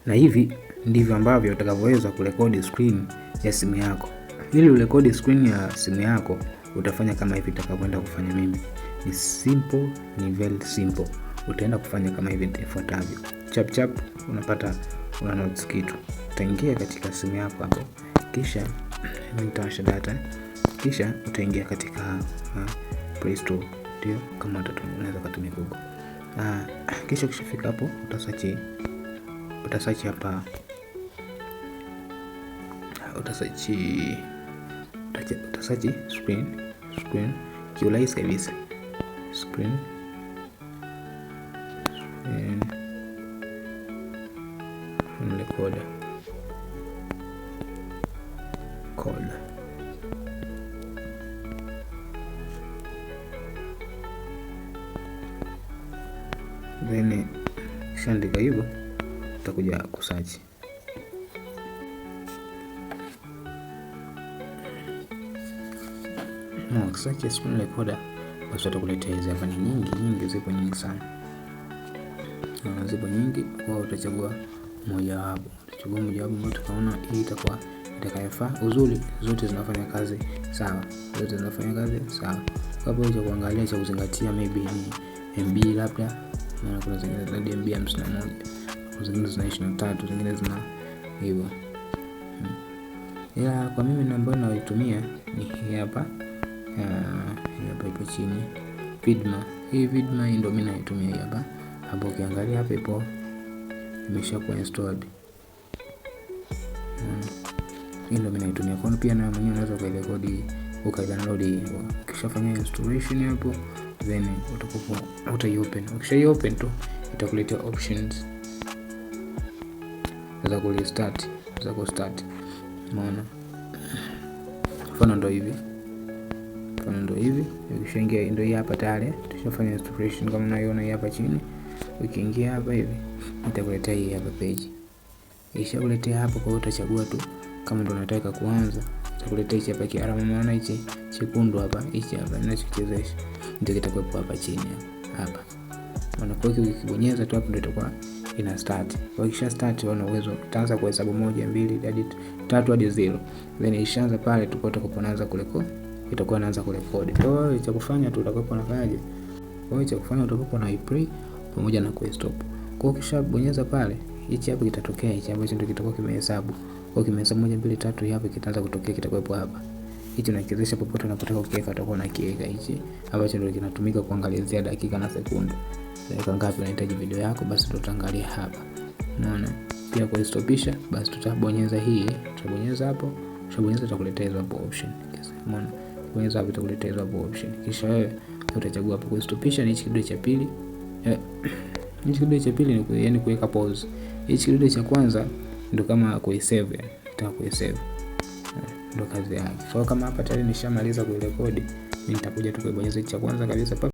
Na hivi ndivyo ambavyo utakavyoweza kurekodi screen ya simu yako. Ili urekodi screen ya simu yako, utafanya kama hivi nitakavyoenda kufanya mimi. Ni simple, ni very simple. Utaenda kufanya kama hivi ifuatavyo. Chap chap, una notes kitu. Utaingia katika simu yako hapo. Kisha nitawasha data. Kisha utaingia katika Play Store. Ndio kama unaweza kutumia Google. Kisha ukishafika hapo utasearch hapa. Utasearch screen kiurahisi kabisa. Screen recorder code. Then kishaandika hivyo utakuja kusearch. Search screen recorder, basi utakuletea hizi hapa. Ni nyingi, zipo nyingi sana. Zipo nyingi, kwa utachagua moja wapo. Ambayo tukaona hii itakuwa itakayofaa. Uzuri zote zinafanya kazi sawa. Kwa hapo kuangalia cha kuzingatia maybe ni MB labda. Maana kuna zingine zina MB 51, kuna zingine zina 23, zingine zina hivyo. Ila kwa mimi ambayo naitumia ni hii hapa. Hapa ipo chini Vidma. Hii Vidma ndio mimi naitumia hii hapa. Hapo ukiangalia hapa ipo imeshakuwa installed. Hii ndio mimi naitumia. Kwa pia na mwenyewe unaweza kurekodi ukadownload. Ukishafanya installation hapo, then uta-open. Ukisha-open tu itakuletea options za ku-start. Umeona? Mfano ndio hivi. Ukishaingia ndio hii hapa tayari. Tushafanya installation kama unaiona hii hapa chini. Ukiingia hapa hivi itakuletea hii hapa page. Ishakuletea hapo, kwa utachagua tu kama ndio unataka kuanza. Itakuletea hichi hapa kialama, maana hichi chekundu hapa, hichi hapa ninachokiwezesha ndio kitakuwepo hapa chini hapa. Maana kwa hiyo ukibonyeza tu hapo ndio itakuwa ina start. Kwa kisha start una uwezo utaanza kuhesabu 1 2 hadi 3 hadi 0. Then ishaanza pale tukoanza kurekodi. Itakuwa inaanza kurekodi. Kwa hiyo cha kufanya tu utakuwa unafanyaje? Kwa hiyo cha kufanya utakuwa na play pamoja na stop. Kwa hiyo kisha bonyeza pale, hichi hapo kitatokea, hichi ambacho ndio kitakuwa kimehesabu. Kwa kimehesabu 1 2 3 hapo kitaanza kutokea, kitakuwepo hapa. Hichi unakiwezesha popote unapotaka ukiweka, utakuwa unakiweka hichi ambacho ndio kinatumika kuangalizia dakika na sekunde. Dakika ngapi unahitaji video yako, basi tutaangalia hapa. Unaona? Pia kwa stopisha, basi tutabonyeza hii, tutabonyeza hapo, tutabonyeza itakuletea hizo hapo option. Umeona? Bonyeza hapo itakuletea hizo hapo option. Kisha wewe utachagua hapo kwa stopisha, ni hichi kidude cha pili. Hichi kidude cha pili ni yani kuweka pause. Hichi kidude cha kwanza ndio kama kuisave, nataka kuisave. Ndio kazi yake. Kwa kama hapa tayari nishamaliza kurekodi, mimi nitakuja tu kubonyeza hichi cha kwanza kabisa.